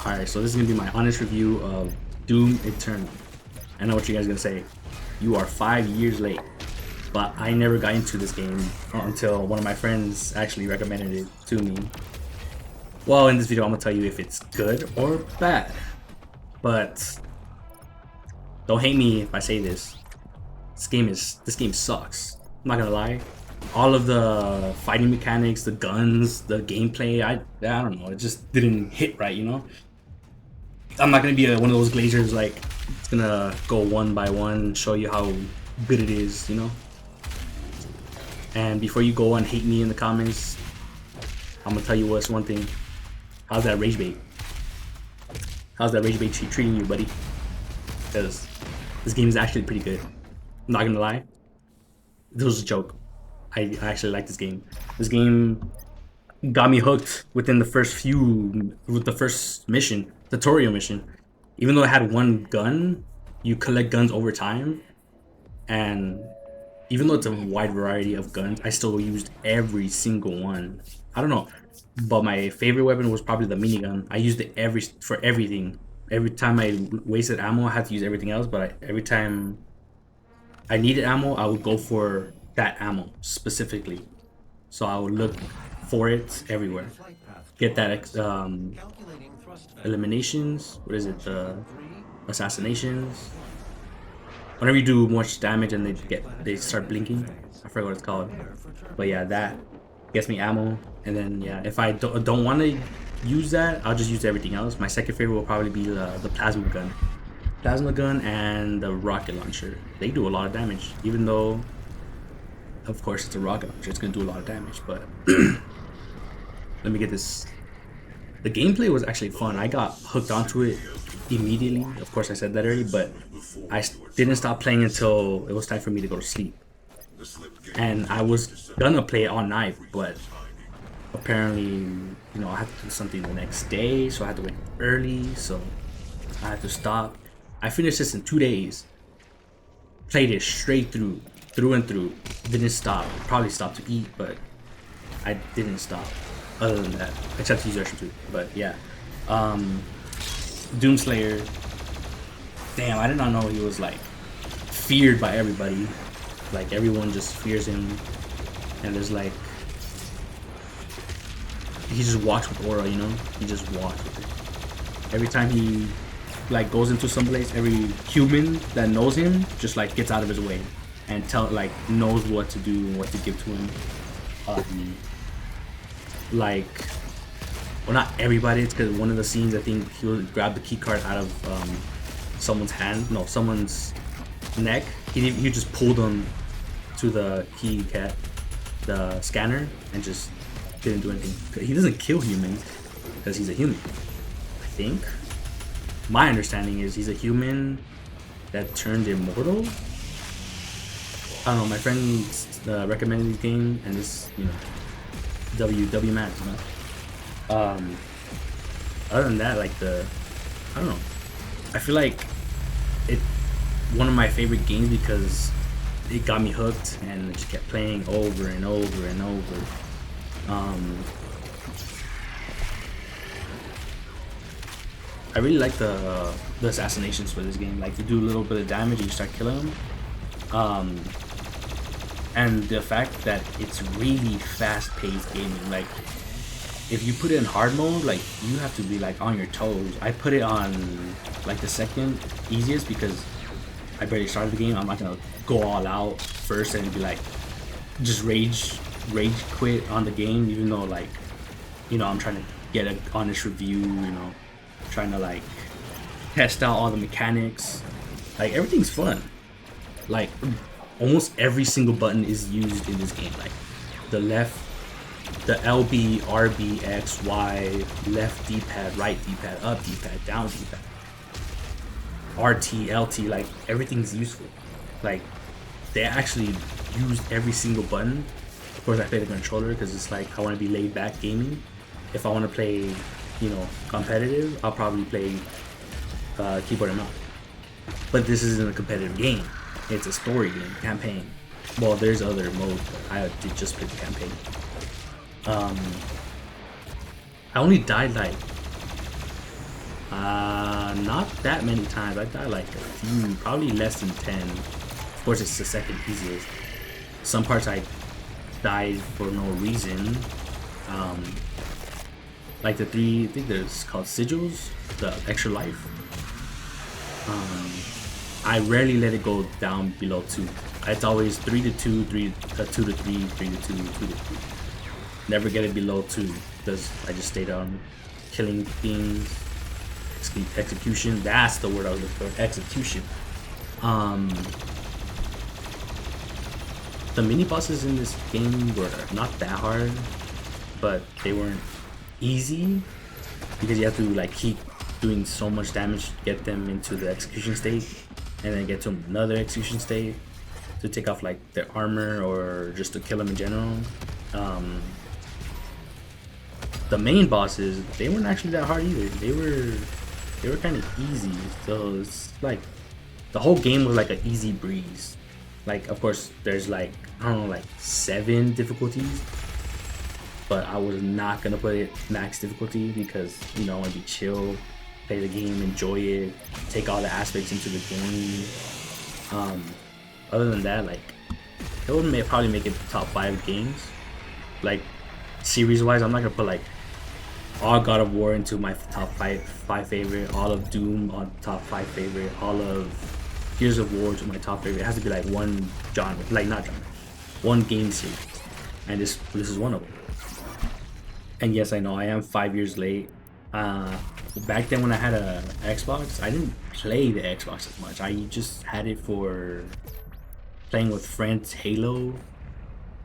Alright, so this is gonna be my honest review of Doom Eternal. I know what you guys are gonna say. You are 5 years late. But I never got into this game until one of my friends actually recommended it to me. Well, in this video I'm gonna tell you if it's good or bad. But don't hate me if I say this. This game sucks. I'm not gonna lie. All of the fighting mechanics, the guns, the gameplay, I don't know, it just didn't hit right, you know? I'm not gonna be one of those glazers like it's gonna go one by one, show you how good it is, you know. And before you go and hate me in the comments, I'm gonna tell you what's one thing. How's that rage bait? How's that rage bait treating you, buddy? Because this game is actually pretty good. I'm not gonna lie. This was a joke. I actually like this game. This game got me hooked within the first mission, tutorial mission. Even though it had one gun, you collect guns over time, and even though it's a wide variety of guns, I still used every single one. I don't know, but my favorite weapon was probably the minigun. I used it for everything. Every time I wasted ammo, I had to use everything else. But every time I needed ammo, I would go for that ammo specifically. So I would look for it everywhere. Get that eliminations. What is it? The assassinations. Whenever you do much damage and they start blinking. I forget what it's called. But yeah, that gets me ammo. And then yeah, if I don't want to use that, I'll just use everything else. My second favorite will probably be the plasma gun. Plasma gun and the rocket launcher. They do a lot of damage, even though of course it's a rocket launcher, it's gonna do a lot of damage, but let me get this. The gameplay was actually fun. I got hooked onto it immediately. Of course I said that already, but I didn't stop playing until it was time for me to go to sleep. And I was gonna play it all night, but apparently, you know, I had to do something the next day, so I had to wake up early, so I had to stop. I finished this in 2 days. Played it straight through and through. Didn't stop. Probably stopped to eat, but I didn't stop. Other than that, except to use restroom too. But yeah, Doomslayer. Damn, I did not know he was like feared by everybody. Like everyone just fears him, and there's like he just walks with aura, you know. He just walks with it. Every time he like goes into some place, every human that knows him just like gets out of his way and knows what to do and what to give to him. Like, well, not everybody. It's because one of the scenes, I think he would grab the key card out of someone's hand, no, someone's neck. He just pulled them to the the scanner, and just didn't do anything. He doesn't kill humans because he's a human. I think. My understanding is he's a human that turned immortal. I don't know. My friend recommended the game, and this, you know, W Max, you know. Other than that, like I don't know. I feel like it one of my favorite games because it got me hooked and just kept playing over and over and over. I really like the assassinations for this game. Like, you do a little bit of damage and you start killing them. And the fact that it's really fast-paced gaming. Like, if you put it in hard mode, like, you have to be like on your toes. I put it on like the second easiest because I barely started the game. I'm not gonna go all out first and be like just rage quit on the game, even though, like, you know, I'm trying to get an honest review, you know, trying to like test out all the mechanics. Like, everything's fun. Like, almost every single button is used in this game. Like the LB, RB, X, Y, left D-pad, right D-pad, up D-pad, down D-pad, RT, LT, like everything's useful. Like, they actually use every single button. Of course I play the controller because it's like I want to be laid back gaming. If I want to play, you know, competitive, I'll probably play keyboard and mouse. But this isn't a competitive game. It's a story game, campaign. Well, there's other modes, but I did just play the campaign. I only died like Not that many times. I died like a few, probably less than 10. Of course, it's the second easiest. Some parts I died for no reason. Like the 3, I think there's called sigils, the extra life. I rarely let it go down below 2. It's always 3 to 2, 2 to 3, 3 to 2, 2 to 3. Never get it below 2 because I just stayed on killing things. Execution, that's the word I was looking for. Execution. The mini bosses in this game were not that hard, but they weren't easy because you have to like keep doing so much damage to get them into the execution state, and then get to another execution state to take off like their armor or just to kill them in general. The main bosses, they weren't actually that hard either. They were kind of easy. So it's like the whole game was like an easy breeze. Like, of course, there's like, I don't know, like 7 difficulties, but I was not gonna put it max difficulty because, you know, I want to be chill, play the game, enjoy it, take all the aspects into the game. Other than that, like, it would probably make it top 5 games. Like, series wise, I'm not gonna put like all God of War into my top 5 favorite, all of Doom on top 5 favorite, all of Gears of War to my top favorite. It has to be like one genre, like not genre, one game series, and this is one of them. And yes, I know I am 5 years late. Back then when I had a Xbox, I didn't play the Xbox as much. I just had it for playing with friends Halo.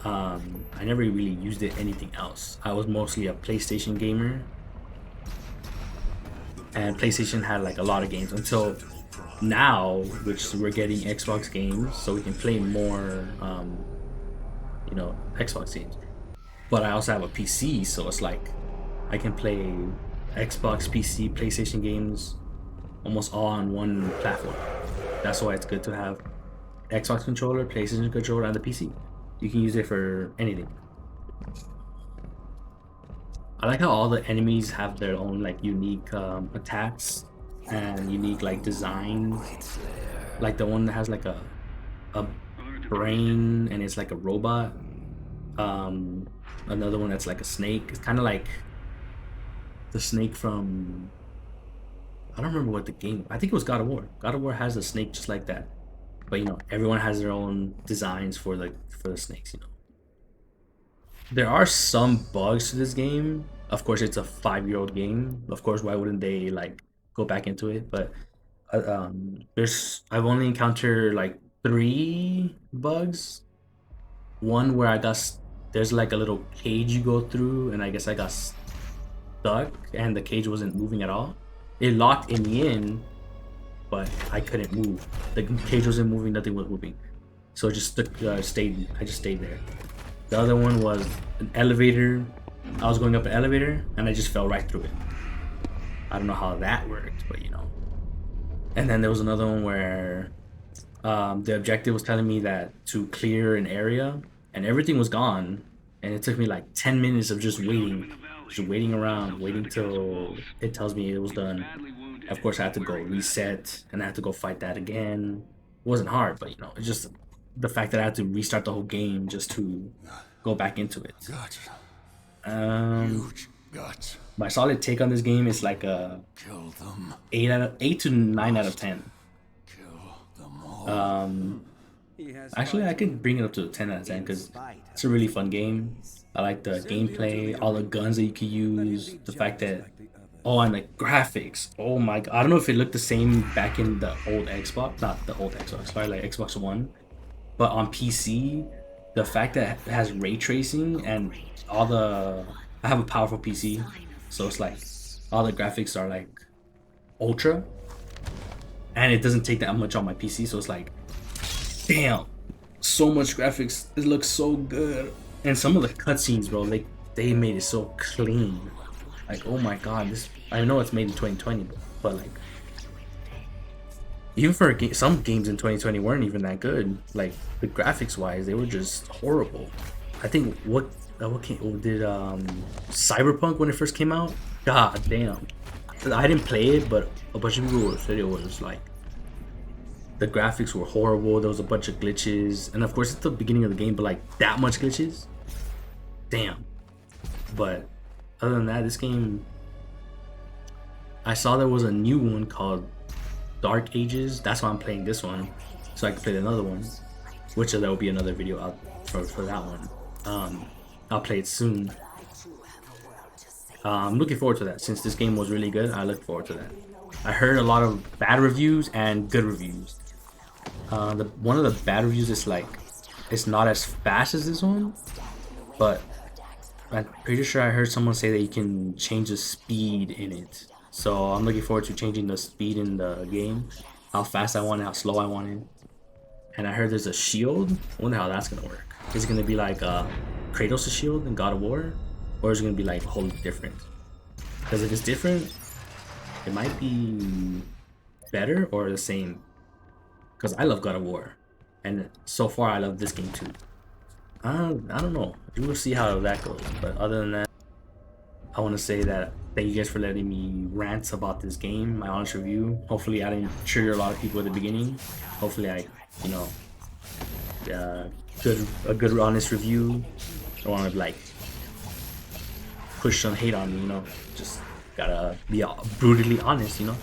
I never really used it anything else. I was mostly a PlayStation gamer, and PlayStation had like a lot of games until now, which we're getting Xbox games, so we can play more, you know, Xbox games. But I also have a PC, so it's like I can play Xbox, PC, PlayStation games almost all on one platform. That's why it's good to have Xbox controller, PlayStation controller, and the PC. You can use it for anything. I like how all the enemies have their own like unique attacks and unique like designs. Like the one that has like a brain and it's like a robot. Another one that's like a snake. It's kind of like the snake from, I don't remember what the game, I think it was God of War. God of War has a snake just like that. But you know, everyone has their own designs for the snakes, you know. There are some bugs to this game. Of course, it's a 5-year-old game. Of course, why wouldn't they like go back into it? But I've only encountered like 3 bugs. One where there's like a little cage you go through, and I guess I got stuck, and the cage wasn't moving at all. It locked in the end, but I couldn't move. The cage wasn't moving, nothing was moving. So I just stayed there. The other one was an elevator. I was going up an elevator and I just fell right through it. I don't know how that worked, but you know. And then there was another one where the objective was telling me that to clear an area and everything was gone, and it took me like 10 minutes of just waiting around, waiting till it tells me it was done. Of course, I had to go reset and I had to go fight that again. It wasn't hard, but you know, it's just the fact that I had to restart the whole game just to go back into it. My solid take on this game is like a 8 to 9 out of 10. Actually, I could bring it up to a 10 out of 10 because it's a really fun game. I like the gameplay, all the guns that you can use, the fact that, oh, and the graphics. Oh my god, I don't know if it looked the same back in the old Xbox, not the old Xbox, sorry, like Xbox One, but on PC, the fact that it has ray tracing and I have a powerful PC, so it's like all the graphics are like ultra, and it doesn't take that much on my PC, so it's like, damn, so much graphics. It looks so good, and some of the cutscenes, bro, they made it so clean. Like, oh my god, I know it's made in 2020, but like, even for some games in 2020 weren't even that good. Like, the graphics wise, they were just horrible. I think what did Cyberpunk when it first came out? God damn, I didn't play it, but a bunch of people said it was like the graphics were horrible. There was a bunch of glitches, and of course it's the beginning of the game, but like that much glitches, damn. But other than that, this game, I saw there was a new one called Dark Ages. That's why I'm playing this one, so I can play another one. Which there will be another video out for that one. I'll play it soon. I'm looking forward to that. Since this game was really good, I look forward to that. I heard a lot of bad reviews and good reviews. One of the bad reviews is like it's not as fast as this one, but I'm pretty sure I heard someone say that you can change the speed in it. So I'm looking forward to changing the speed in the game, how fast I want it, how slow I want it. And I heard there's a shield. I wonder how that's gonna work. Is it gonna be like Kratos' shield in God of War, or is it gonna be like wholly different? Because if it's different, it might be better or the same. Because I love God of War, and so far I love this game too. I don't know. We'll see how that goes. But other than that, I want to say that thank you guys for letting me rant about this game, my honest review. Hopefully I didn't trigger a lot of people at the beginning. Hopefully I, you know, a good honest review. I don't want to like push some hate on me, you know. Just gotta be brutally honest, you know.